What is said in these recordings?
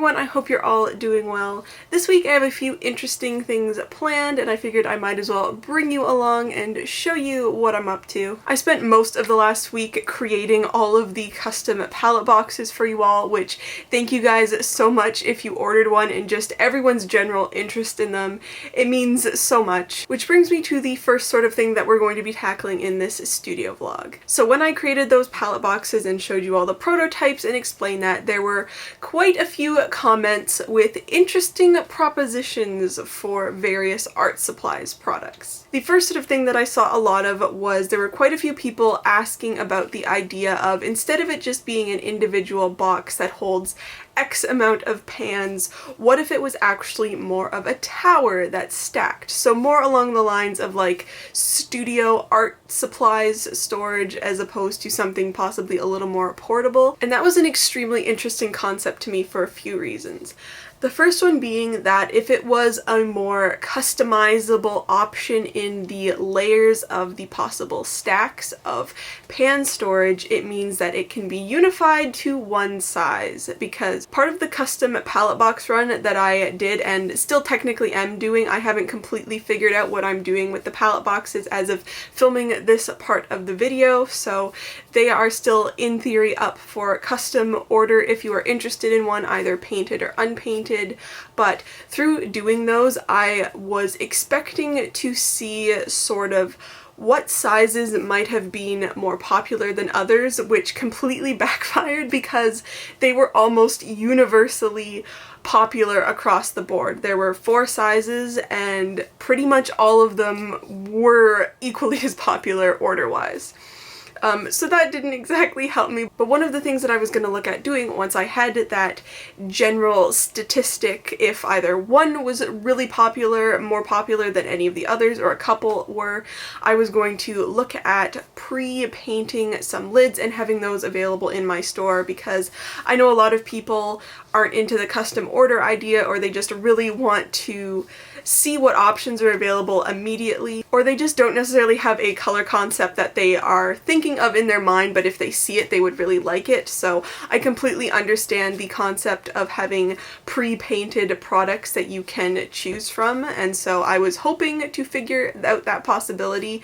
everyone, I hope you're all doing well. This week I have a few interesting things planned and I figured I might as well bring you along and show you what I'm up to. I spent most of the last week creating all of the custom palette boxes for you all, which thank you guys so much if you ordered one and just everyone's general interest in them. It means so much. Which brings me to the first sort of thing that we're going to be tackling in this studio vlog. So when I created those palette boxes and showed you all the prototypes and explained that, there were quite a few comments with interesting propositions for various art supplies products. The first sort of thing that I saw a lot of was there were quite a few people asking about the idea of, instead of it just being an individual box that holds X amount of pans, what if it was actually more of a tower that's stacked? So more along the lines of like studio art supplies storage as opposed to something possibly a little more portable. And that was an extremely interesting concept to me for a few reasons. The first one being that if it was a more customizable option in the layers of the possible stacks of pan storage, it means that it can be unified to one size, because part of the custom palette box run that I did and still technically am doing, I haven't completely figured out what I'm doing with the palette boxes as of filming this part of the video, so they are still in theory up for custom order if you are interested in one, either painted or unpainted. But through doing those, I was expecting to see sort of what sizes might have been more popular than others, which completely backfired because they were almost universally popular across the board. There were 4 sizes and pretty much all of them were equally as popular order-wise. So that didn't exactly help me, but one of the things that I was going to look at doing once I had that general statistic, if either one was really popular, more popular than any of the others, or a couple were, I was going to look at pre-painting some lids and having those available in my store, because I know a lot of people aren't into the custom order idea, or they just really want to see what options are available immediately, or they just don't necessarily have a color concept that they are thinking of in their mind, but if they see it they would really like it. So I completely understand the concept of having pre-painted products that you can choose from, and so I was hoping to figure out that possibility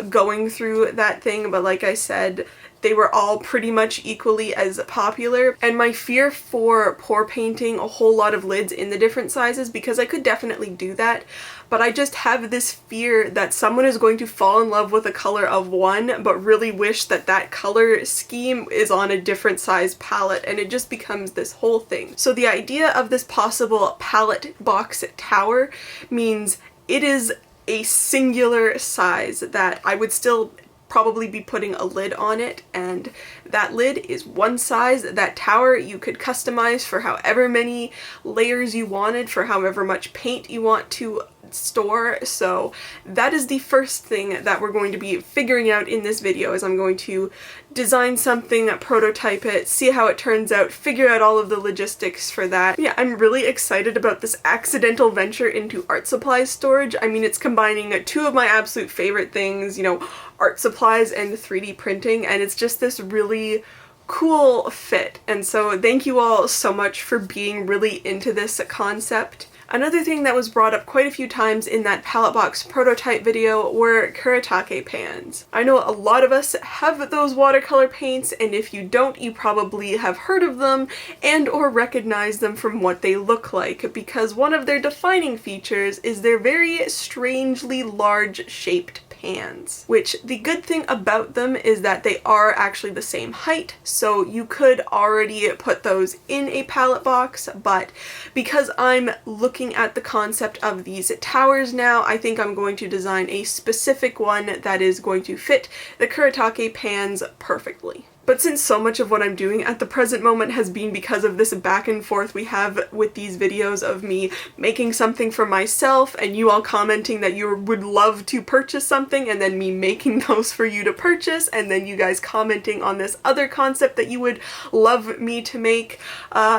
going through that thing, but like I said, they were all pretty much equally as popular, and my fear for pour painting a whole lot of lids in the different sizes, because I could definitely do that, but I just have this fear that someone is going to fall in love with a color of one but really wish that that color scheme is on a different size palette, and it just becomes this whole thing. So the idea of this possible palette box tower means it is a singular size that I would still probably be putting a lid on it, and that lid is one size. That tower you could customize for however many layers you wanted, for however much paint you want to store. So that is the first thing that we're going to be figuring out in this video, is I'm going to design something, prototype it, see how it turns out, figure out all of the logistics for that. Yeah, I'm really excited about this accidental venture into art supplies storage. I mean, it's combining two of my absolute favorite things, you know, art supplies and 3D printing, and it's just this really cool fit. And so thank you all so much for being really into this concept. Another thing that was brought up quite a few times in that palette box prototype video were Kuretake pans. I know a lot of us have those watercolor paints, and if you don't, you probably have heard of them and or recognize them from what they look like, because one of their defining features is their very strangely large shaped pans, which the good thing about them is that they are actually the same height, so you could already put those in a palette box, but because I'm looking at the concept of these towers now, I think I'm going to design a specific one that is going to fit the Kuretake pans perfectly. But since so much of what I'm doing at the present moment has been because of this back and forth we have with these videos of me making something for myself and you all commenting that you would love to purchase something, and then me making those for you to purchase, and then you guys commenting on this other concept that you would love me to make,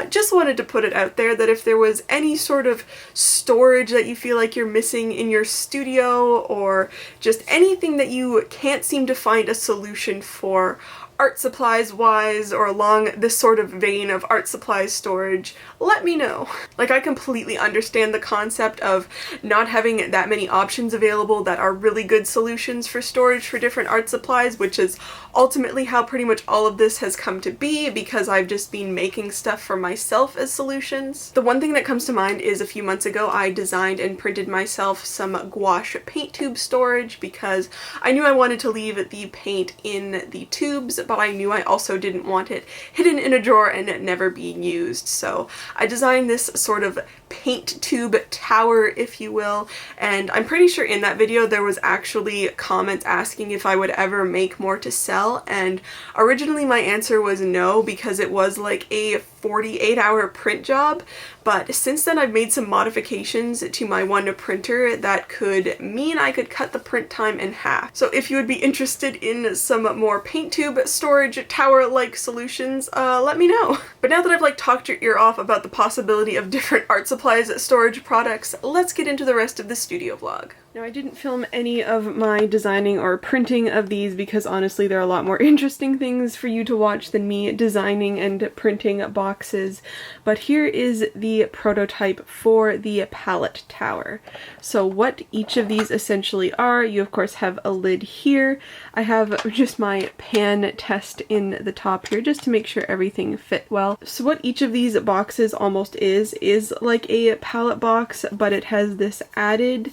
just wanted to put it out there that if there was any sort of storage that you feel like you're missing in your studio, or just anything that you can't seem to find a solution for art supplies wise or along this sort of vein of art supplies storage, let me know. Like, I completely understand the concept of not having that many options available that are really good solutions for storage for different art supplies, which is ultimately how pretty much all of this has come to be because I've just been making stuff for myself as solutions. The one thing that comes to mind is a few months ago I designed and printed myself some gouache paint tube storage because I knew I wanted to leave the paint in the tubes, but I knew I also didn't want it hidden in a drawer and never being used. So I designed this sort of paint tube tower, if you will, and I'm pretty sure in that video there was actually comments asking if I would ever make more to sell, and originally my answer was no because it was like a 48-hour print job, but since then I've made some modifications to my one printer that could mean I could cut the print time in half. So if you would be interested in some more paint tube storage tower-like solutions, let me know. But now that I've like talked your ear off about the possibility of different art supplies storage products, let's get into the rest of the studio vlog. Now, I didn't film any of my designing or printing of these because honestly there are a lot more interesting things for you to watch than me designing and printing boxes, but here is the prototype for the palette tower. So what each of these essentially are, you of course have a lid here. I have just my pan test in the top here just to make sure everything fit well. So what each of these boxes almost is like a palette box, but it has this added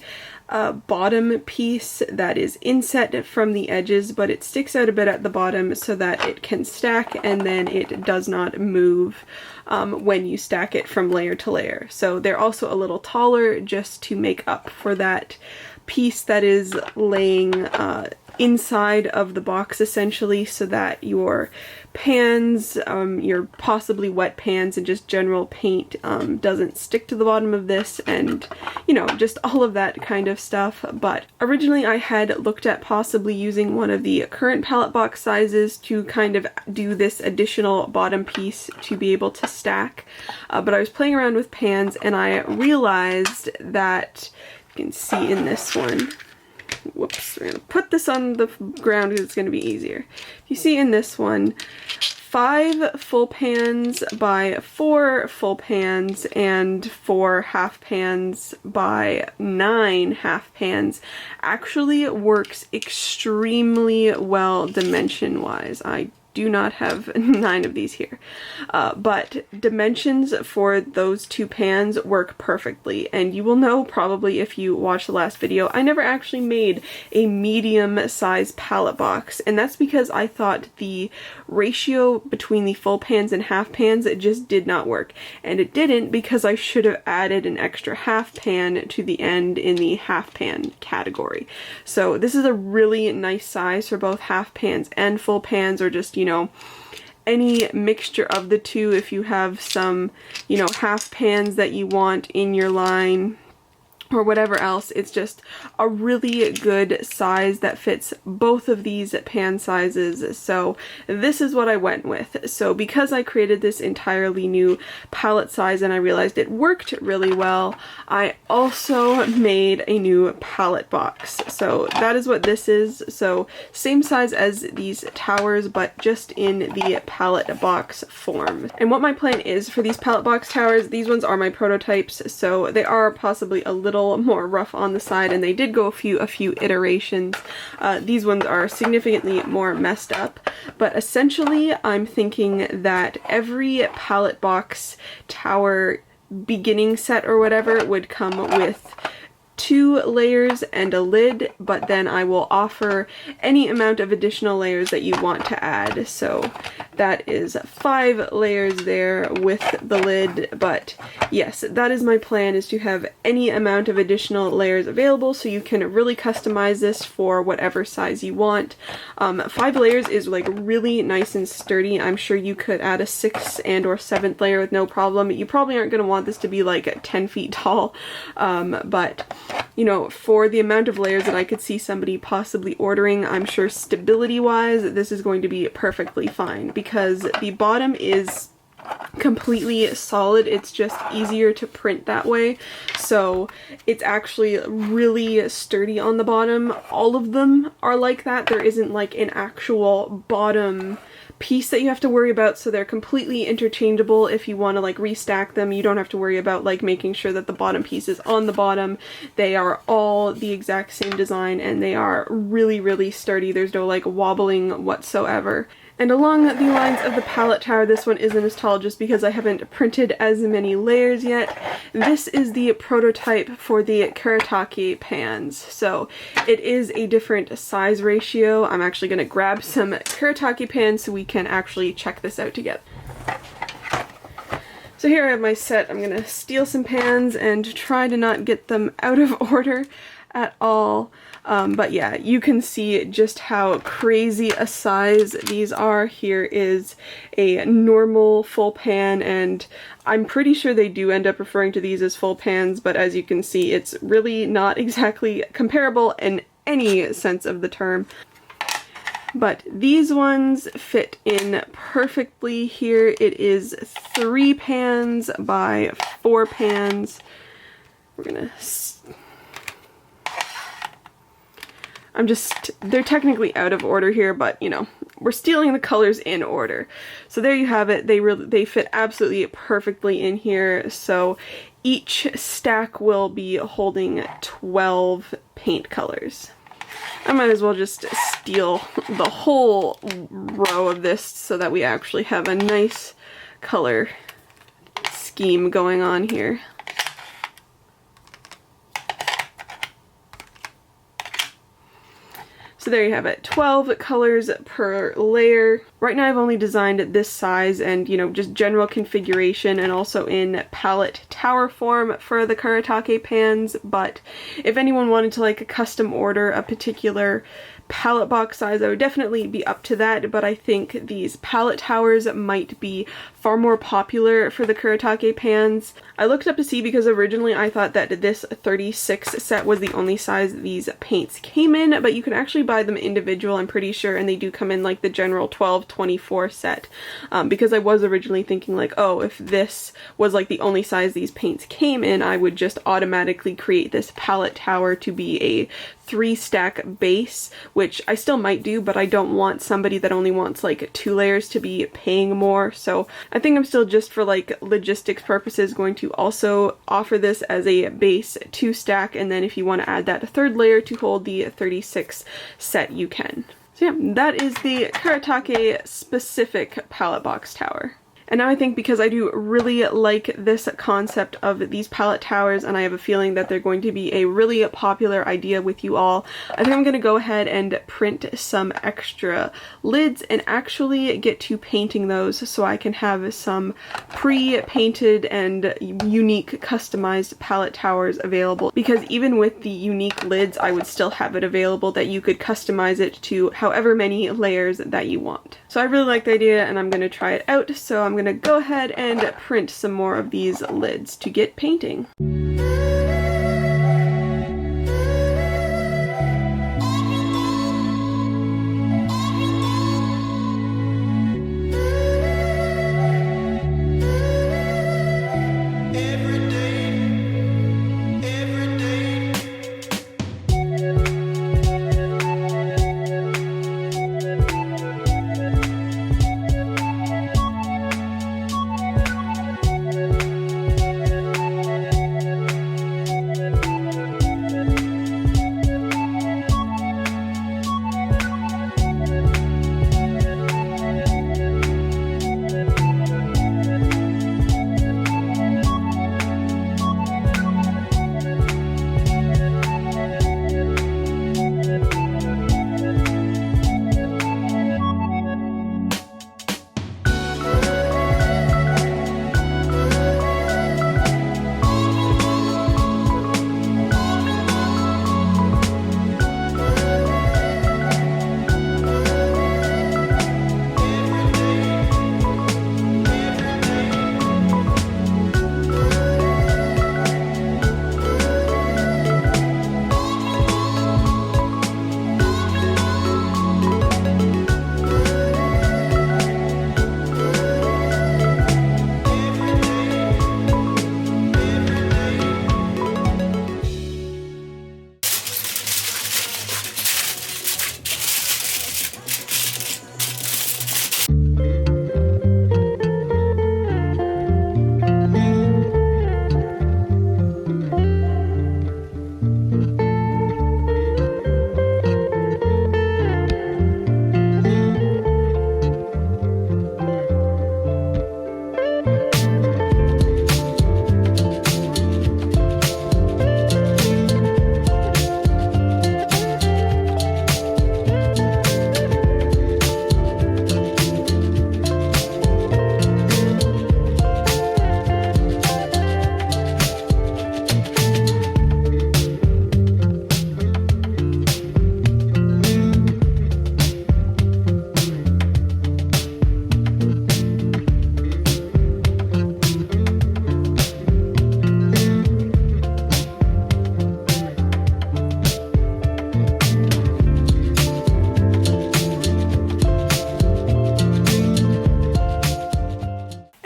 bottom piece that is inset from the edges, but it sticks out a bit at the bottom so that it can stack and then it does not move when you stack it from layer to layer. So they're also a little taller just to make up for that piece that is laying inside of the box essentially, so that your pans, your possibly wet pans and just general paint doesn't stick to the bottom of this, and you know, just all of that kind of stuff. But originally I had looked at possibly using one of the current palette box sizes to kind of do this additional bottom piece to be able to stack, but I was playing around with pans and I realized that, you can see in this one, whoops, we're gonna put this on the ground because it's gonna be easier. You see in this one, 5 full pans by 4 full pans and 4 half pans by 9 half pans actually works extremely well dimension wise. I do not have 9 of these here, but dimensions for those 2 pans work perfectly, and you will know probably if you watch the last video, I never actually made a medium size palette box, and that's because I thought the ratio between the full pans and half pans just did not work, and it didn't because I should have added an extra half pan to the end in the half pan category. So this is a really nice size for both half pans and full pans, or just, you know, any mixture of the two. If you have some, you know, half pans that you want in your line or whatever else, it's just a really good size that fits both of these pan sizes. So this is what I went with. So because I created this entirely new palette size and I realized it worked really well, I also made a new palette box. So that is what this is. So same size as these towers, but just in the palette box form. And what my plan is for these palette box towers, these ones are my prototypes, so they are possibly a little more rough on the side, and they did go a few iterations. These ones are significantly more messed up, but essentially I'm thinking that every palette box tower beginning set or whatever would come with 2 layers and a lid, but then I will offer any amount of additional layers that you want to add. So that is 5 layers there with the lid, but yes, that is my plan, is to have any amount of additional layers available so you can really customize this for whatever size you want. 5 layers is like really nice and sturdy. I'm sure you could add a 6th and or 7th layer with no problem. You probably aren't going to want this to be like 10 feet tall, but you know, for the amount of layers that I could see somebody possibly ordering, I'm sure stability-wise this is going to be perfectly fine, because the bottom is completely solid. It's just easier to print that way, so it's actually really sturdy on the bottom. All of them are like that. There isn't like an actual bottom piece that you have to worry about, so they're completely interchangeable. If you want to like restack them, you don't have to worry about like making sure that the bottom piece is on the bottom. They are all the exact same design and they are really, really sturdy. There's no like wobbling whatsoever. And along the lines of the palette tower, this one isn't as tall just because I haven't printed as many layers yet. This is the prototype for the Kuretake Pans. So it is a different size ratio. I'm actually going to grab some Kuretake pans so we can actually check this out together. So here I have my set. I'm going to steal some pans and try to not get them out of order at all. But yeah, you can see just how crazy a size these are. Here is a normal full pan, and I'm pretty sure they do end up referring to these as full pans, but as you can see, it's really not exactly comparable in any sense of the term. But these ones fit in perfectly here. It is 3 pans by 4 pans. We're gonna... they're technically out of order here, but you know, we're stealing the colors in order. So there you have it. They fit absolutely perfectly in here. So each stack will be holding 12 paint colors. I might as well just steal the whole row of this so that we actually have a nice color scheme going on here. So there you have it, 12 colors per layer. Right now I've only designed this size and, you know, just general configuration and also in palette tower form for the Kuretake pans, but if anyone wanted to like custom order a particular palette box size, I would definitely be up to that, but I think these palette towers might be far more popular for the Kuretake pans. I looked up to see because originally I thought that this 36 set was the only size these paints came in, but you can actually buy them individual, I'm pretty sure, and they do come in like the general 12-24 set, because I was originally thinking like, oh, if this was like the only size these paints came in, I would just automatically create this palette tower to be a 3-stack base, which I still might do, but I don't want somebody that only wants like 2 layers to be paying more. So I think I'm still, just for like logistics purposes, going to also offer this as a base 2-stack, and then if you want to add that 3rd layer to hold the 36 set, you can. So yeah, that is the Kuretake specific palette box tower. And now I think, because I do really like this concept of these palette towers and I have a feeling that they're going to be a really popular idea with you all, I think I'm going to go ahead and print some extra lids and actually get to painting those so I can have some pre-painted and unique customized palette towers available. Because even with the unique lids, I would still have it available that you could customize it to however many layers that you want. So I really like the idea and I'm going to try it out, so I'm going to go ahead and print some more of these lids to get painting.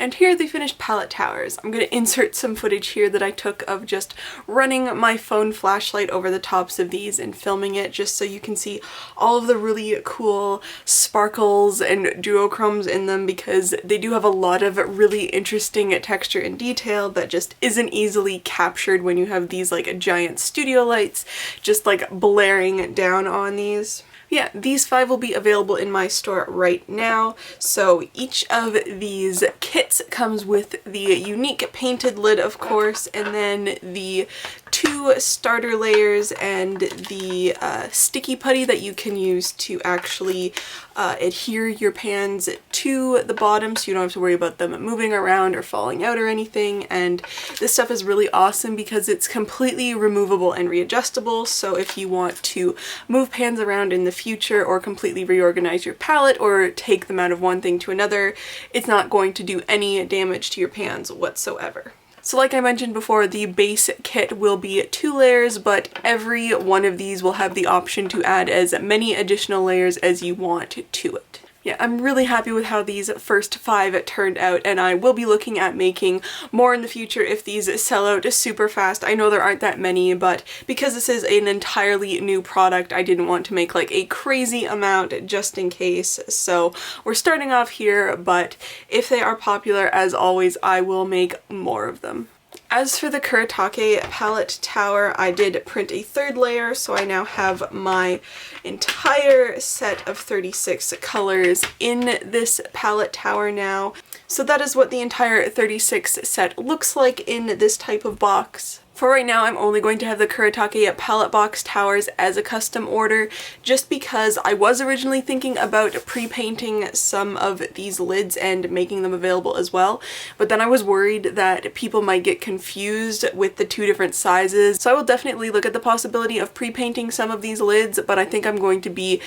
And here are the finished palette towers. I'm going to insert some footage here that I took of just running my phone flashlight over the tops of these and filming it, just so you can see all of the really cool sparkles and duochromes in them, because they do have a lot of really interesting texture and detail that just isn't easily captured when you have these like giant studio lights just like blaring down on these. Yeah, these 5 will be available in my store right now. So each of these kits comes with the unique painted lid, of course, and then the 2 starter layers and the sticky putty that you can use to actually adhere your pans to the bottom so you don't have to worry about them moving around or falling out or anything. And this stuff is really awesome because it's completely removable and readjustable, so if you want to move pans around in the future or completely reorganize your palette or take them out of one thing to another, it's not going to do any damage to your pans whatsoever. So like I mentioned before, the base kit will be 2 layers, but every one of these will have the option to add as many additional layers as you want to it. Yeah, I'm really happy with how these first 5 turned out, and I will be looking at making more in the future if these sell out super fast. I know there aren't that many, but because this is an entirely new product, I didn't want to make like a crazy amount just in case. So we're starting off here, but if they are popular, as always, I will make more of them. As for the Kuretake palette tower, I did print a 3rd layer, so I now have my entire set of 36 colors in this palette tower now. So that is what the entire 36 set looks like in this type of box. For right now, I'm only going to have the Kuretake palette box towers as a custom order, just because I was originally thinking about pre-painting some of these lids and making them available as well, but then I was worried that people might get confused with the 2 different sizes, so I will definitely look at the possibility of pre-painting some of these lids, but I think I'm going to be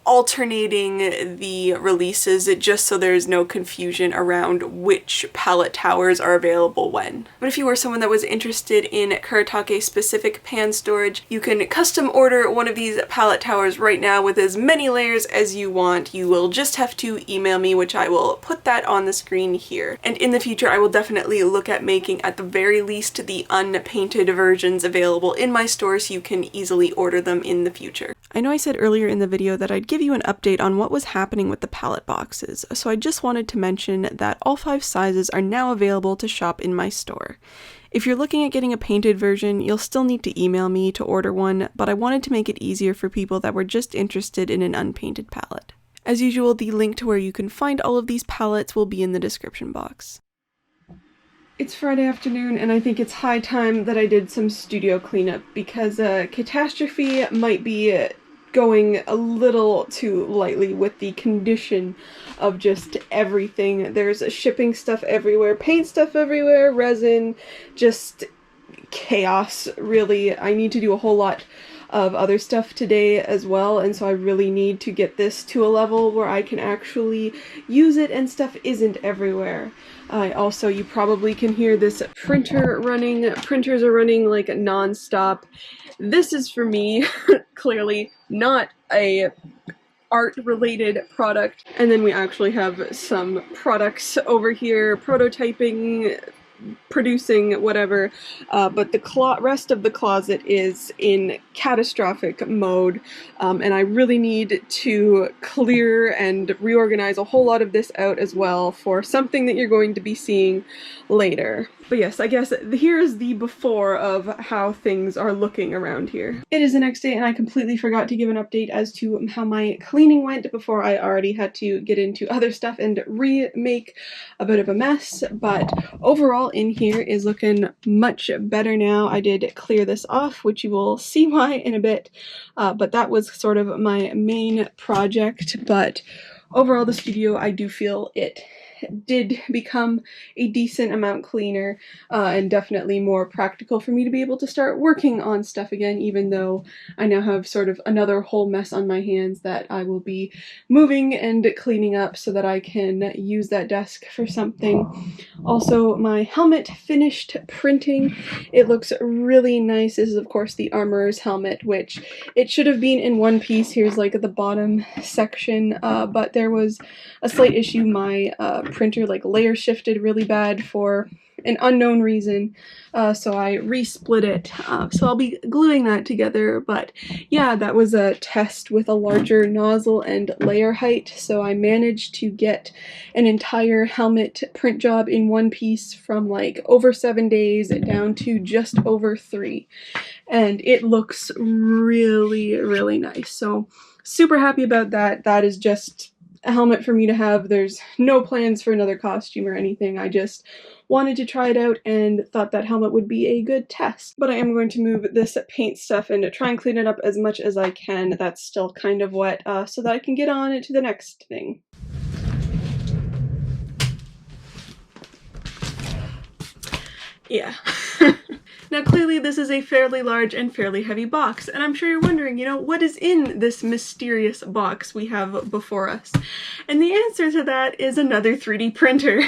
alternating the releases just so there's no confusion around which palette towers are available when. But if you were someone that was interested in Kuretake specific pan storage, you can custom order one of these palette towers right now with as many layers as you want. You will just have to email me, which I will put that on the screen here. And in the future, I will definitely look at making, at the very least, the unpainted versions available in my store so you can easily order them in the future. I know I said earlier in the video that I'd give you an update on what was happening with the palette boxes, so I just wanted to mention that all 5 sizes are now available to shop in my store. If you're looking at getting a painted version, you'll still need to email me to order one, but I wanted to make it easier for people that were just interested in an unpainted palette. As usual, the link to where you can find all of these palettes will be in the description box. It's Friday afternoon, and I think it's high time that I did some studio cleanup, because catastrophe might be going a little too lightly with the condition of just everything. There's shipping stuff everywhere, paint stuff everywhere, resin, just chaos, really. I need to do a whole lot of other stuff today as well, and so I really need to get this to a level where I can actually use it and stuff isn't everywhere. Also, you probably can hear this printer running. Printers are running like non-stop. This is for me, clearly not a art-related product. And then we actually have some products over here, prototyping, producing, whatever, but the rest of the closet is in catastrophic mode, and I really need to clear and reorganize a whole lot of this out as well for something that you're going to be seeing later. But yes, I guess here's the before of how things are looking around here. It is the next day, and I completely forgot to give an update as to how my cleaning went before I already had to get into other stuff and remake a bit of a mess, but overall in here is looking much better now. I did clear this off, which you will see why in a bit, but that was sort of my main project. But overall, the studio, I do feel it did become a decent amount cleaner, and definitely more practical for me to be able to start working on stuff again, even though I now have sort of another whole mess on my hands that I will be moving and cleaning up so that I can use that desk for something. Also, my helmet finished printing. It looks really nice. This is of course the Armorer's helmet, which it should have been in one piece. Here's like the bottom section, but there was a slight issue. My printer like layer shifted really bad for an unknown reason, so I resplit it. So I'll be gluing that together, but yeah, that was a test with a larger nozzle and layer height, so I managed to get an entire helmet print job in one piece from like over 7 days down to just over 3, and it looks really, really nice. So super happy about that. That is just a helmet for me to have. There's no plans for another costume or anything. I just wanted to try it out and thought that helmet would be a good test. But I am going to move this paint stuff and try and clean it up as much as I can. That's still kind of wet, so that I can get on to the next thing. Yeah. Now clearly this is a fairly large and fairly heavy box, and I'm sure you're wondering, you know, what is in this mysterious box we have before us? And the answer to that is another 3D printer.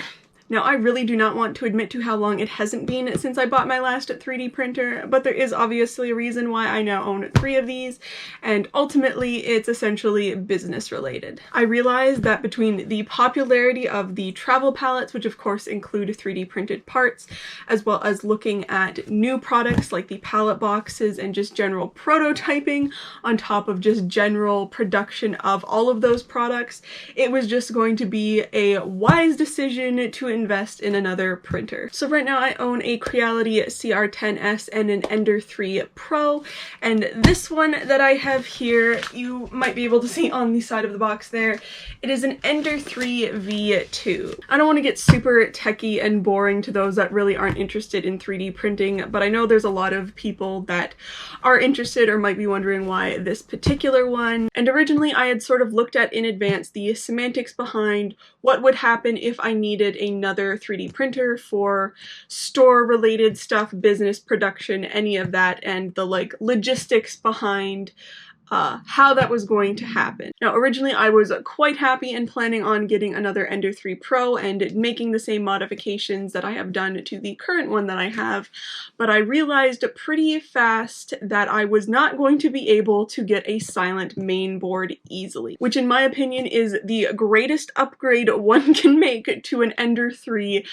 Now, I really do not want to admit to how long it hasn't been since I bought my last 3D printer, but there is obviously a reason why I now own 3 of these, and ultimately it's essentially business related. I realized that between the popularity of the travel palettes, which of course include 3D printed parts, as well as looking at new products like the palette boxes and just general prototyping on top of just general production of all of those products, it was just going to be a wise decision to invest in another printer. So right now I own a Creality CR10S and an Ender 3 Pro, and this one that I have here, you might be able to see on the side of the box there, it is an Ender 3 V2. I don't want to get super techie and boring to those that really aren't interested in 3D printing, but I know there's a lot of people that are interested or might be wondering why this particular one. And originally I had sort of looked at in advance the semantics behind what would happen if I needed another 3D printer for store related stuff, business, production, any of that, and the like logistics behind how that was going to happen. Now, originally I was quite happy and planning on getting another Ender 3 Pro and making the same modifications that I have done to the current one that I have, but I realized pretty fast that I was not going to be able to get a silent main board easily, which in my opinion is the greatest upgrade one can make to an Ender 3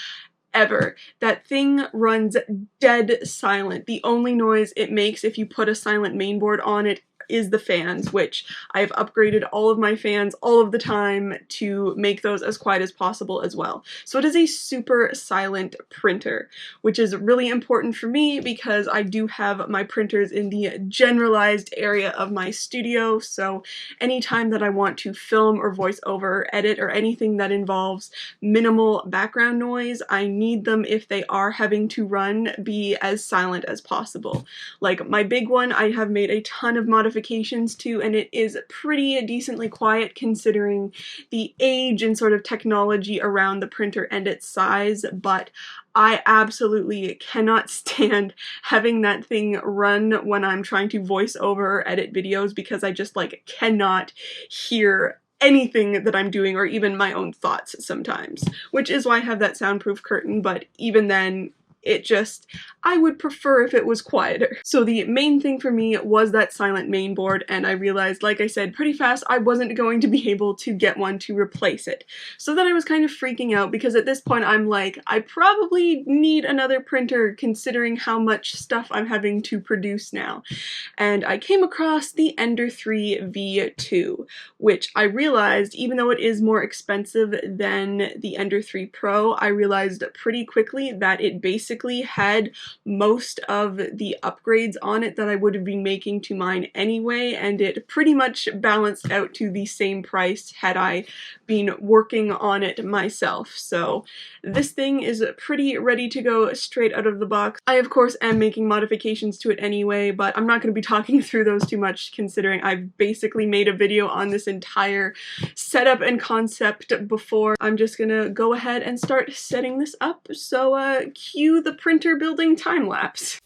ever. That thing runs dead silent. The only noise it makes if you put a silent mainboard on it is the fans, which I've upgraded all of my fans all of the time to make those as quiet as possible as well. So it is a super silent printer, which is really important for me because I do have my printers in the generalized area of my studio, so anytime that I want to film or voice over, edit, or anything that involves minimal background noise, I need them, if they are having to run, be as silent as possible. Like my big one, I have made a ton of modifications to, and it is pretty decently quiet considering the age and sort of technology around the printer and its size, but I absolutely cannot stand having that thing run when I'm trying to voice over or edit videos because I just like cannot hear anything that I'm doing or even my own thoughts sometimes, which is why I have that soundproof curtain, but even then it just, I would prefer if it was quieter. So the main thing for me was that silent main board, and I realized, like I said, pretty fast I wasn't going to be able to get one to replace it. So then I was kind of freaking out because at this point I'm like, I probably need another printer considering how much stuff I'm having to produce now. And I came across the Ender 3 V2, which I realized, even though it is more expensive than the Ender 3 Pro, I realized pretty quickly that it basically had most of the upgrades on it that I would have been making to mine anyway, and it pretty much balanced out to the same price had I been working on it myself. So this thing is pretty ready to go straight out of the box. I of course am making modifications to it anyway, but I'm not going to be talking through those too much considering I've basically made a video on this entire setup and concept before. I'm just gonna go ahead and start setting this up, so cue the printer building time lapse.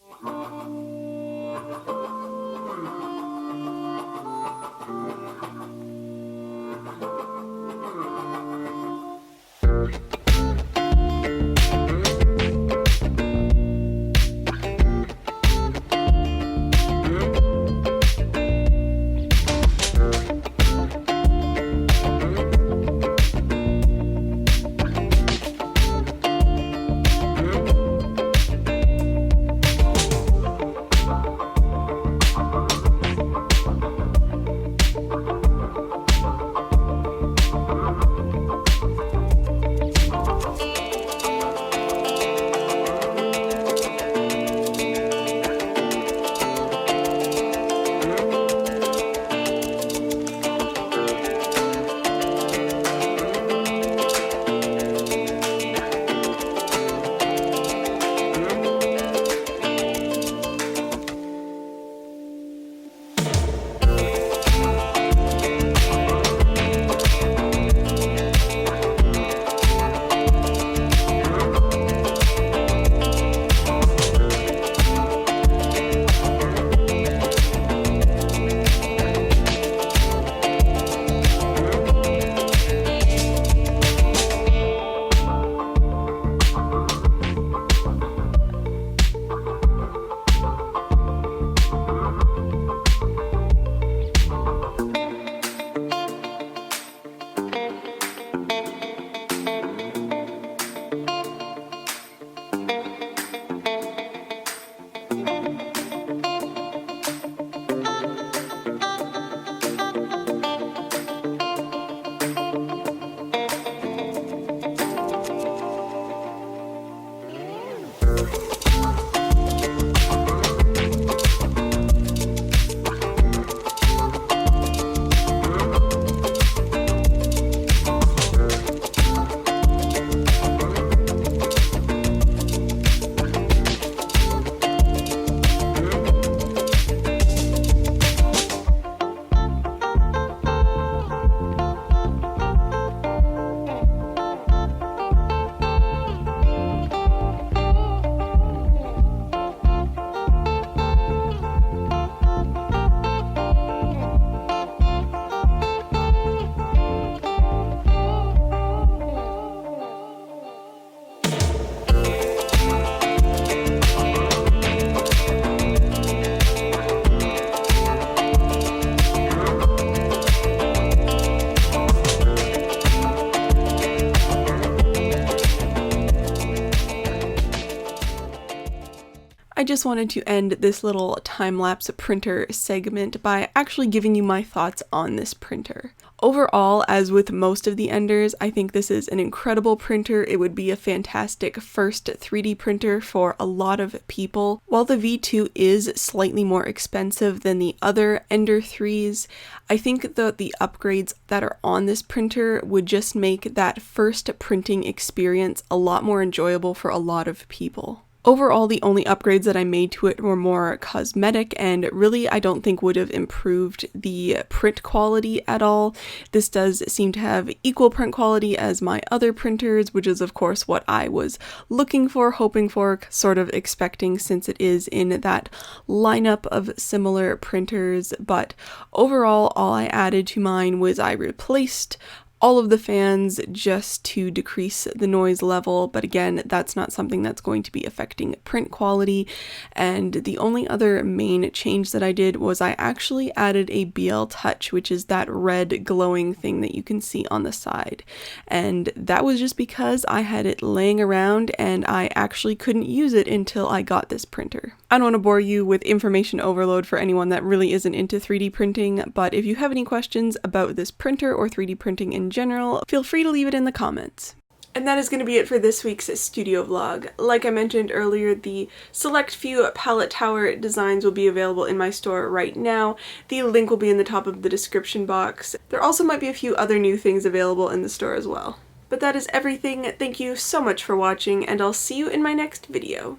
I just wanted to end this little time-lapse printer segment by actually giving you my thoughts on this printer. Overall, as with most of the Enders, I think this is an incredible printer. It would be a fantastic first 3D printer for a lot of people. While the V2 is slightly more expensive than the other Ender 3s, I think that the upgrades that are on this printer would just make that first printing experience a lot more enjoyable for a lot of people. Overall, the only upgrades that I made to it were more cosmetic and really I don't think would have improved the print quality at all. This does seem to have equal print quality as my other printers, which is of course what I was looking for, hoping for, sort of expecting since it is in that lineup of similar printers. But overall, all I added to mine was I replaced all of the fans just to decrease the noise level, but again, that's not something that's going to be affecting print quality. And the only other main change that I did was I actually added a BL Touch, which is that red glowing thing that you can see on the side. And that was just because I had it laying around and I actually couldn't use it until I got this printer. I don't want to bore you with information overload for anyone that really isn't into 3D printing, but if you have any questions about this printer or 3D printing in general, feel free to leave it in the comments. And that is going to be it for this week's studio vlog. Like I mentioned earlier, the select few palette tower designs will be available in my store right now. The link will be in the top of the description box. There also might be a few other new things available in the store as well. But that is everything. Thank you so much for watching, and I'll see you in my next video.